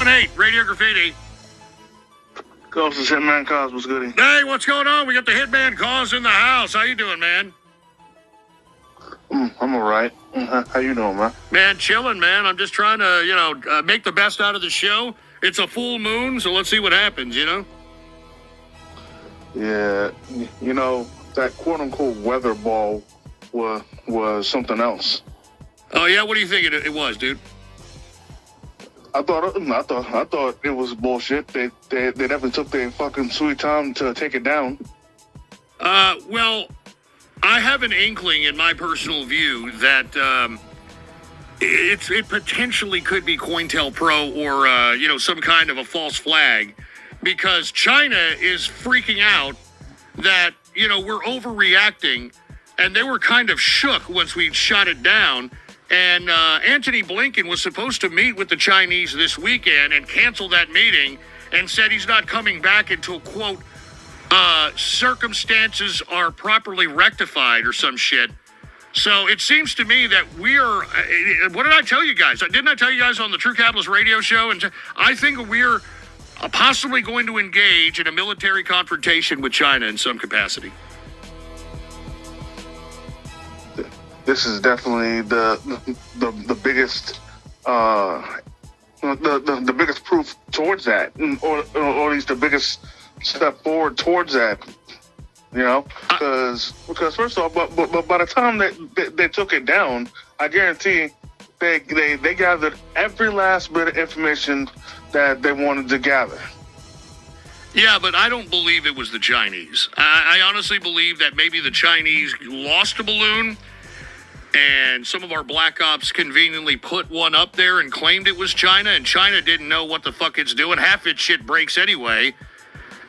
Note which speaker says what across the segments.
Speaker 1: 778 Radio Graffiti.
Speaker 2: Ghostie, Hitman Cause, what's good?
Speaker 1: Hey, what's going on? We got the Hitman Cause in the house. How you doing, man?
Speaker 2: I'm all right. How you doing, man?
Speaker 1: Man, chilling, man. I'm just trying to, make the best out of the show. It's a full moon, so let's see what happens,
Speaker 2: Yeah, that quote-unquote weather ball was something else.
Speaker 1: Oh, yeah? What do you think it was, dude?
Speaker 2: I thought it was bullshit. They definitely took their fucking sweet time to take it down.
Speaker 1: Well, I have an inkling in my personal view that it potentially could be COINTELPRO or, some kind of a false flag, because China is freaking out that, we're overreacting, and they were kind of shook once we shot it down. And Antony Blinken was supposed to meet with the Chinese this weekend and cancel that meeting and said he's not coming back until, quote, circumstances are properly rectified or some shit. So it seems to me that we're, what did I tell you guys? Didn't I tell you guys on the True Capitalist radio show? And I think we're possibly going to engage in a military confrontation with China in some capacity.
Speaker 2: This is definitely the biggest the biggest proof towards that, or at least the biggest step forward towards that. Because first off, but by the time they took it down, I guarantee they gathered every last bit of information that they wanted to gather.
Speaker 1: Yeah, but I don't believe it was the Chinese. I honestly believe that maybe the Chinese lost a balloon, and some of our black ops conveniently put one up there and claimed it was China, and China didn't know what the fuck it's doing. Half its shit breaks anyway,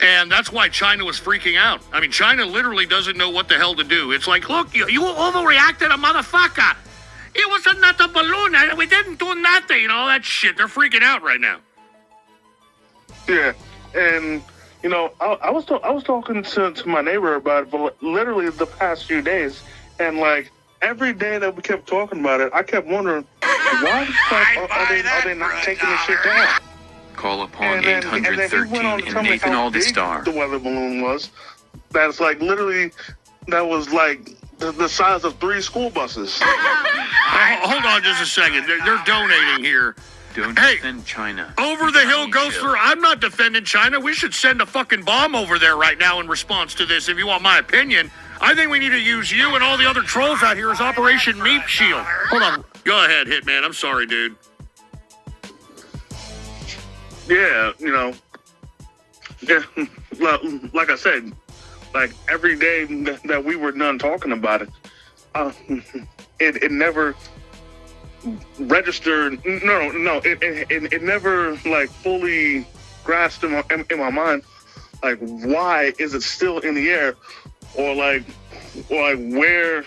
Speaker 1: and that's why China was freaking out. I mean, China literally doesn't know what the hell to do. It's like, look, you overreacted, a motherfucker. It was not a balloon. We didn't do nothing, all that shit. They're freaking out right now.
Speaker 2: Yeah, and I was talking to my neighbor about it for literally the past few days, and like every day that we kept talking about it, I kept wondering why the fuck are they not taking this shit down?
Speaker 3: Call upon 813
Speaker 2: and
Speaker 3: and Nathan Aldistar.
Speaker 2: The weather balloon was that's like literally that was like the size of 3 school buses.
Speaker 1: Hold on just a second. They're donating here.
Speaker 3: Don't defend China.
Speaker 1: Over the hill, Ghoster. I'm not defending China. We should send a fucking bomb over there right now in response to this, if you want my opinion. I think we need to use you and all the other trolls out here as Operation Meat Shield. Hold on. Go ahead, Hitman. I'm sorry, dude.
Speaker 2: Yeah, like I said, like every day that we were done talking about it, it never registered. It never like fully grasped in my mind. Like, why is it still in the air, or like where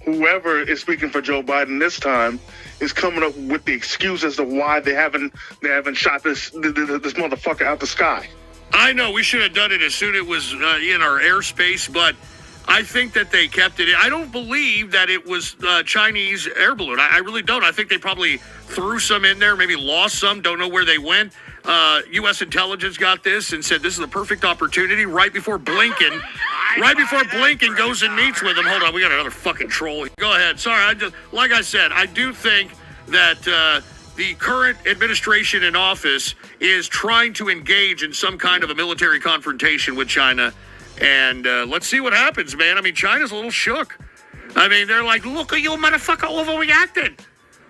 Speaker 2: whoever is speaking for Joe Biden this time is coming up with the excuse as to why they haven't shot this motherfucker out the sky.
Speaker 1: I know we should have done it as soon as it was in our airspace, but I think that they kept it. I don't believe that it was Chinese air balloon. I really don't. I think they probably threw some in there, maybe lost some, don't know where they went. U.S. intelligence got this and said this is the perfect opportunity right before Blinken goes and meets with them. Hold on, we got another fucking troll. Go ahead. Sorry, like I said, I do think that the current administration in office is trying to engage in some kind of a military confrontation with China. And let's see what happens, man. I mean, China's a little shook. I mean, they're like, look at you, motherfucker, overreacted.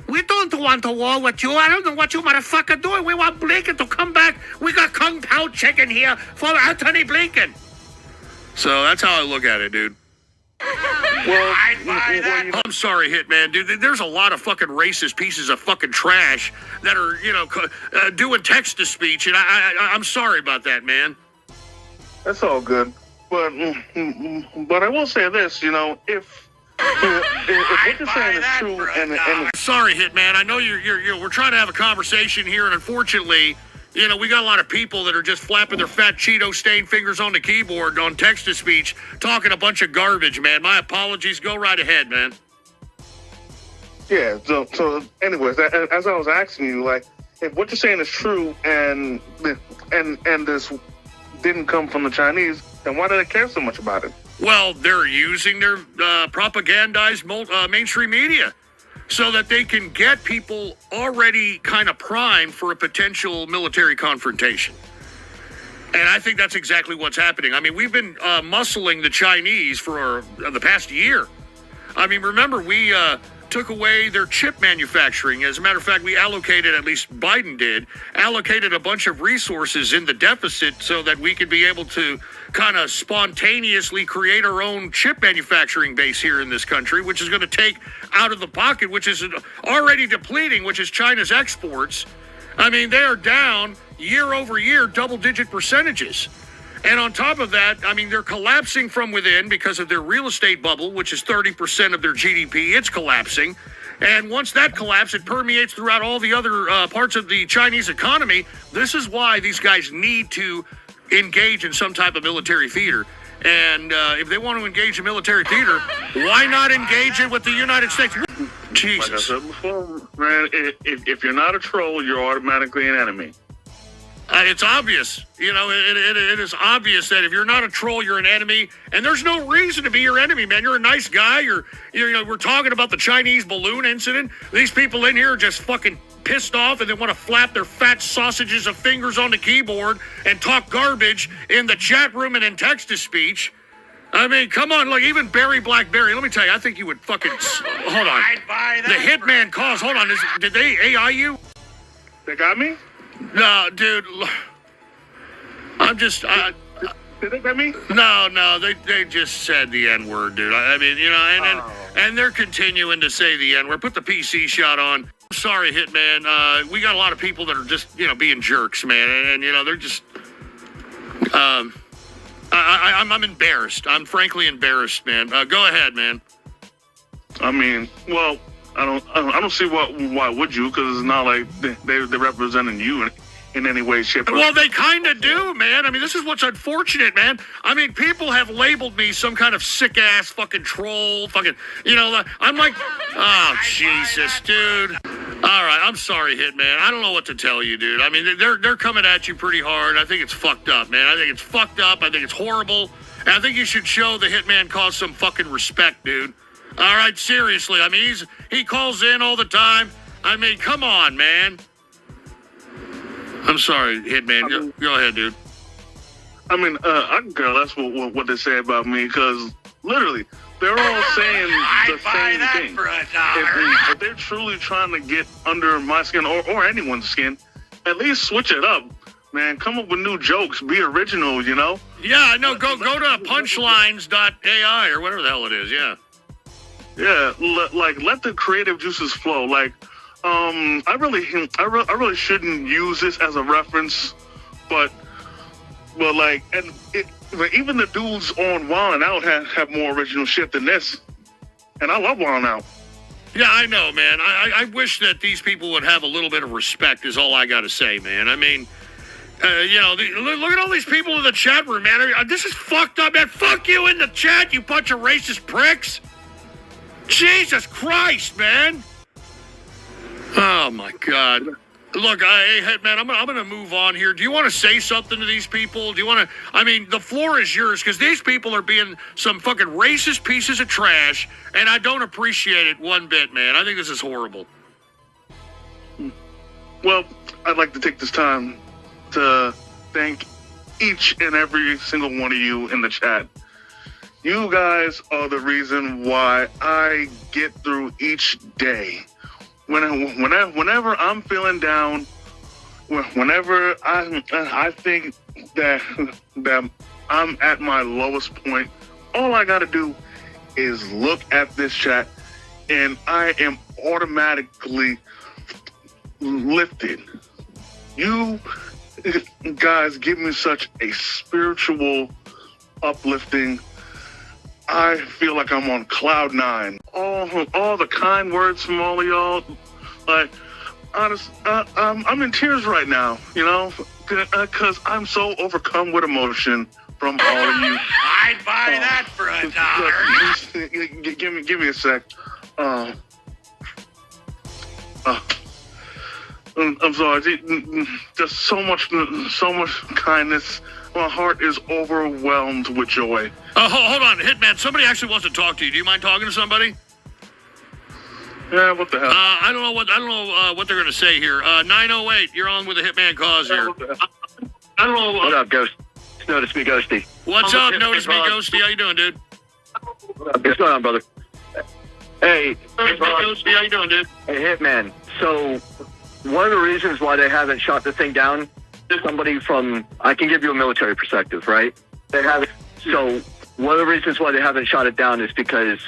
Speaker 1: We don't want to war with you. I don't know what you motherfucker doing. We want Blinken to come back. We got Kung Pao chicken here for Antony Blinken. So that's how I look at it, dude.
Speaker 2: Well,
Speaker 1: I'm sorry, Hitman, dude. There's a lot of fucking racist pieces of fucking trash that are, doing text-to-speech, and I'm sorry about that, man.
Speaker 2: That's all good. But I will say this, if what you're saying is true, and
Speaker 1: sorry, Hitman. I know we're trying to have a conversation here, and unfortunately, we got a lot of people that are just flapping their fat Cheeto-stained fingers on the keyboard on text-to-speech, talking a bunch of garbage, man. My apologies. Go right ahead, man.
Speaker 2: Yeah. So anyways, as I was asking you, like, if what you're saying is true, and this didn't come from the Chinese, then why do they care so much about it?
Speaker 1: Well, they're using their propagandized mainstream media so that they can get people already kind of primed for a potential military confrontation. And I think that's exactly what's happening. I mean, we've been muscling the Chinese for the past year. I mean, remember, we took away their chip manufacturing. As a matter of fact, we allocated, at least Biden did, allocated a bunch of resources in the deficit so that we could be able to kind of spontaneously create our own chip manufacturing base here in this country, which is going to take out of the pocket, which is already depleting, which is China's exports. I mean, they are down year over year, double-digit percentages. And on top of that, I mean, they're collapsing from within because of their real estate bubble, which is 30% of their GDP. It's collapsing. And once that collapses, it permeates throughout all the other parts of the Chinese economy. This is why these guys need to engage in some type of military theater. And if they want to engage in military theater, why not engage it with the United States? Jesus.
Speaker 2: Like I said before, man, if you're not a troll, you're automatically an enemy.
Speaker 1: It's obvious. You know, it is obvious that if you're not a troll, you're an enemy. And there's no reason to be your enemy, man. You're a nice guy. You know, we're talking about the Chinese balloon incident. These people in here are just fucking pissed off and they want to flap their fat sausages of fingers on the keyboard and talk garbage in the chat room and in text-to-speech. I mean, come on, look, even Barry Blackberry, let me tell you, I think you would fucking... Hold on. The Hitman calls, hold on, did they AI you?
Speaker 2: They got me?
Speaker 1: No, dude, I'm just...
Speaker 2: Did they get me?
Speaker 1: No, they just said the N-word, dude. I mean, you know, and they're continuing to say the N-word. Put the PC shot on. Sorry, Hitman. We got a lot of people that are just, you know, being jerks, man. And you know, they're just... I'm embarrassed. I'm frankly embarrassed, man. Go ahead, man.
Speaker 2: I mean, well, I don't see why would you? Because it's not like they're representing you in any way, shape, or
Speaker 1: Well, they kind of do, man. I mean, this is what's unfortunate, man. I mean, people have labeled me some kind of sick-ass fucking troll, fucking, you know, I'm like, oh, Jesus, dude. All right, I'm sorry, Hitman. I don't know what to tell you, dude. I mean, they're coming at you pretty hard. I think it's fucked up, man. I think it's fucked up. I think it's horrible. And I think you should show the Hitman cause some fucking respect, dude. All right, seriously. I mean, he calls in all the time. I mean, come on, man. I'm sorry, Hitman. Go ahead, dude.
Speaker 2: I mean, I can care less what they say about me, because literally, they're all saying the same thing. If they're truly trying to get under my skin or anyone's skin, at least switch it up, man. Come up with new jokes. Be original, you know?
Speaker 1: Yeah, I know. Go to punchlines.ai or whatever the hell it is, yeah.
Speaker 2: Yeah, let the creative juices flow. Like, I really shouldn't use this as a reference, but like, but even the dudes on Wild 'N Out have more original shit than this, and I love Wild 'N Out.
Speaker 1: Yeah, I know, man. I wish that these people would have a little bit of respect, is all I got to say, man. I mean, you know, look at all these people in the chat room, man. This is fucked up, man. Fuck you in the chat, you bunch of racist pricks. Jesus Christ, man. Oh, my God. Look, hey, man, I'm gonna move on here. Do you want to say something to these people? Do you want to... I mean, the floor is yours, because these people are being some fucking racist pieces of trash, and I don't appreciate it one bit, man. I think this is horrible.
Speaker 2: Well, I'd like to take this time to thank each and every single one of you in the chat. You guys are the reason why I get through each day. Whenever I'm feeling down, whenever I think that I'm at my lowest point, all I gotta do is look at this chat, and I am automatically lifted. You guys give me such a spiritual uplifting. I feel like I'm on cloud nine. All the kind words from all of y'all, like, honest, I'm in tears right now, you know, because I'm so overcome with emotion from all of you.
Speaker 1: I'd buy that for $1.
Speaker 2: Give me a sec. I'm sorry. There's so much kindness. My heart is overwhelmed with joy.
Speaker 1: Hold on, Hitman. Somebody actually wants to talk to you. Do you mind talking to somebody?
Speaker 2: Yeah, what the hell?
Speaker 1: I don't know what they're going to say here. 908, you're on with the Hitman cause here.
Speaker 2: I don't know.
Speaker 4: What up, Ghost? Notice me, Ghostie.
Speaker 1: What's up? Notice me, Ghostie. How you doing, dude?
Speaker 4: What's going on, brother? Hey,
Speaker 1: Ghostie. How you doing, dude?
Speaker 4: hey, Hitman. So, one of the reasons why they haven't shot the thing down is somebody from, I can give you a military perspective, right? They haven't. So, one of the reasons why they haven't shot it down is because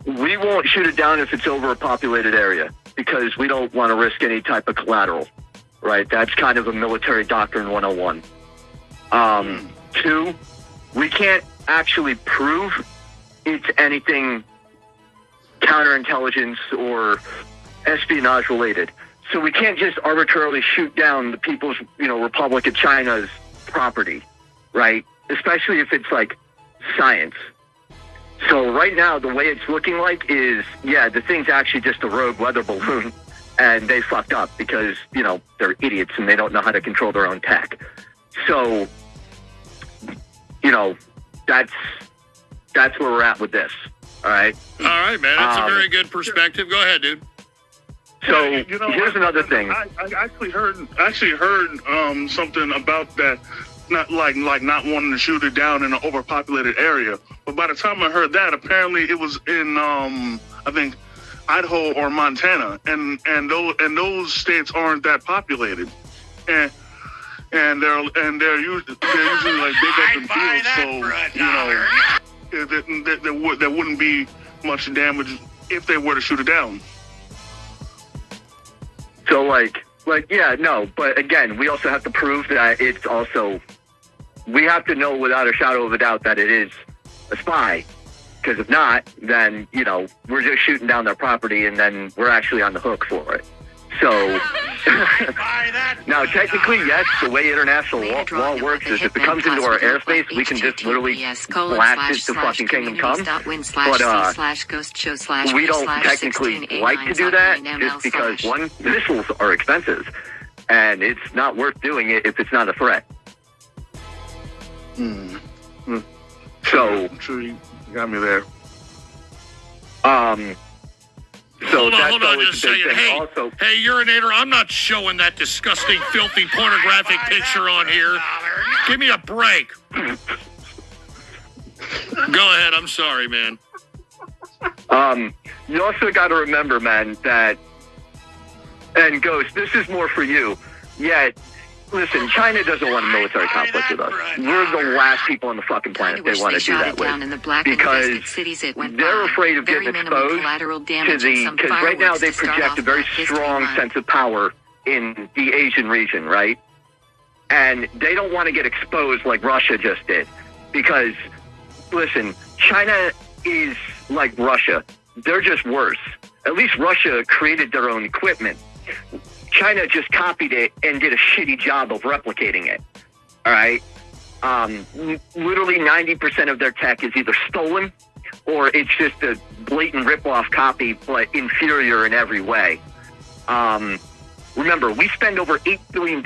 Speaker 4: we won't shoot it down if it's over a populated area, because we don't want to risk any type of collateral, right? That's kind of a military doctrine 101. Two, we can't actually prove it's anything counterintelligence or espionage related. So we can't just arbitrarily shoot down the People's, Republic of China's property, right? Especially if it's like science. So right now, the way it's looking like is, the thing's actually just a rogue weather balloon, and they fucked up because, they're idiots and they don't know how to control their own tech. So, that's where we're at with this. All right.
Speaker 1: All right, man. That's a very good perspective. Go ahead, dude.
Speaker 4: So here's another thing.
Speaker 2: I actually heard something about that, not wanting to shoot it down in an overpopulated area. But by the time I heard that, apparently it was in I think Idaho or Montana, and those states aren't that populated, and they're usually like big open fields, so there wouldn't be much damage if they were to shoot it down.
Speaker 4: So but again, we also have to prove that it's also, we have to know without a shadow of a doubt that it is a spy. Because if not, then, we're just shooting down their property and then we're actually on the hook for it. So, now technically, yes, the way international law works is if it comes into our airspace, we can just literally blast it to fucking kingdom come. But we don't technically like to do that just because, one, missiles are expensive, and it's not worth doing it if it's not a threat. So,
Speaker 2: I'm sure you got me there.
Speaker 1: Hold on just a second. Hey, urinator, I'm not showing that disgusting, filthy, pornographic picture on here. Give me a break. Go ahead. I'm sorry, man.
Speaker 4: You also got to remember, man, that, and Ghost, this is more for you. Yeah, listen, China doesn't want a military conflict with us. We're the last people on the fucking planet they want to do that with. Because they're afraid of getting exposed because right now they project a very strong sense of power in the Asian region, right? And they don't want to get exposed like Russia just did. Because, listen, China is like Russia. They're just worse. At least Russia created their own equipment. China just copied it and did a shitty job of replicating it. All right? Literally 90% of their tech is either stolen or it's just a blatant rip-off copy, but inferior in every way. Remember, we spend over $8 billion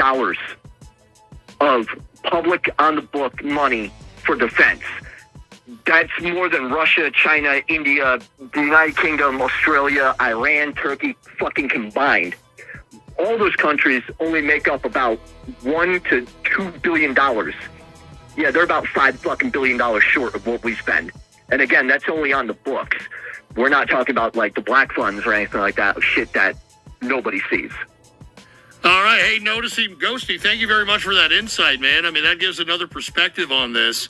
Speaker 4: of public on-the-book money for defense. That's more than Russia, China, India, the United Kingdom, Australia, Iran, Turkey, fucking combined. All those countries only make up about $1 to $2 billion. Yeah, they're about $5 billion short of what we spend. And again, that's only on the books. We're not talking about like the black funds or anything like that, shit that nobody sees.
Speaker 1: All right. Hey, noticing Ghostie, thank you very much for that insight, man. I mean, that gives another perspective on this.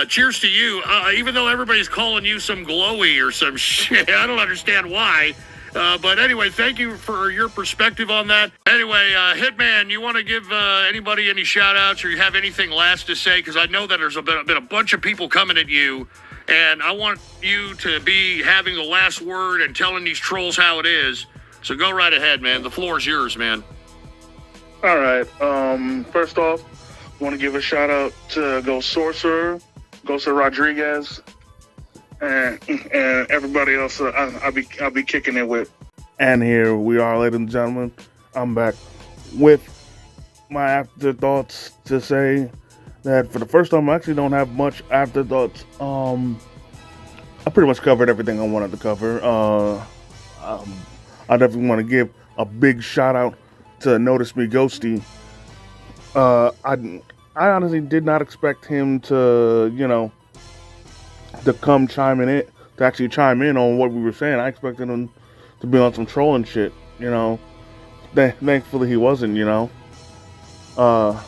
Speaker 1: Cheers to you. Even though everybody's calling you some glowy or some shit, I don't understand why. But anyway, thank you for your perspective on that. Anyway, Hitman, you want to give anybody any shout-outs or you have anything last to say? Because I know that there's been a bunch of people coming at you, and I want you to be having the last word and telling these trolls how it is. So go right ahead, man. The floor is yours, man.
Speaker 2: All right. First off, I want to give a shout-out to Ghost Sorcerer, Ghost Rodriguez, and everybody else I'll be kicking it with.
Speaker 5: And here we are, ladies and gentlemen. I'm back with my afterthoughts to say that for the first time, I actually don't have much afterthoughts. I pretty much covered everything I wanted to cover. I definitely want to give a big shout out to Notice Me Ghostie. I honestly did not expect him to, to come to actually chime in on what we were saying. I expected him to be on some trolling shit, Thankfully he wasn't. Uh,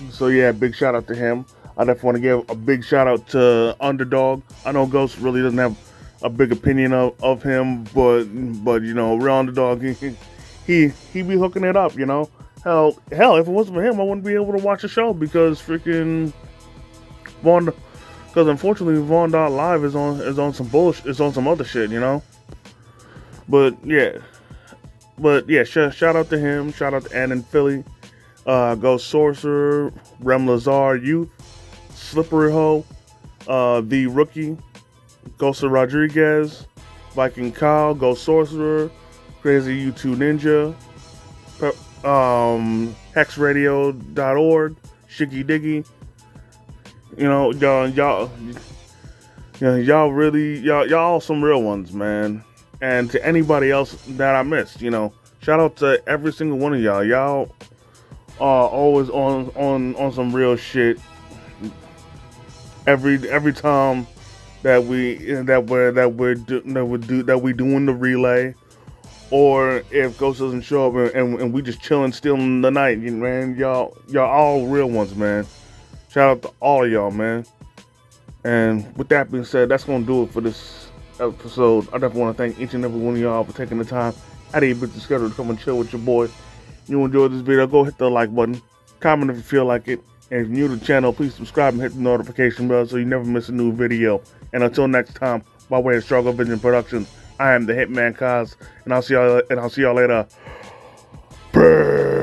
Speaker 5: so yeah, big shout out to him. I definitely want to give a big shout out to Underdog. I know Ghost really doesn't have a big opinion of him, but real Underdog, he be hooking it up, Hell, if it wasn't for him, I wouldn't be able to watch the show because freaking Vaughn. Because unfortunately, Vaughn.live is on some bullshit. Is on some other shit, But yeah, shout out to him. Shout out to Ann and Philly, Ghost Sorcerer, Rem Lazar, Youth, Slippery Ho, The Rookie, Ghost Rodriguez, Viking Kyle, Ghost Sorcerer, Crazy U2 Ninja, HexRadio.org, Shiggy Diggy. Y'all all some real ones, man. And to anybody else that I missed, shout out to every single one of y'all. Y'all are always on some real shit. Every time that we doing the relay, or if Ghost doesn't show up and we just chilling still in the night, man, y'all all real ones, man. Shout out to all of y'all, man. And with that being said, that's gonna do it for this episode. I definitely want to thank each and every one of y'all for taking the time out of your busy schedule to come and chill with your boy. If you enjoyed this video, go hit the like button, comment if you feel like it, and if you're new to the channel, please subscribe and hit the notification bell so you never miss a new video. And until next time, by way of Struggle Vision Productions, I am the Hitman Kaz, and I'll see y'all later. Peace.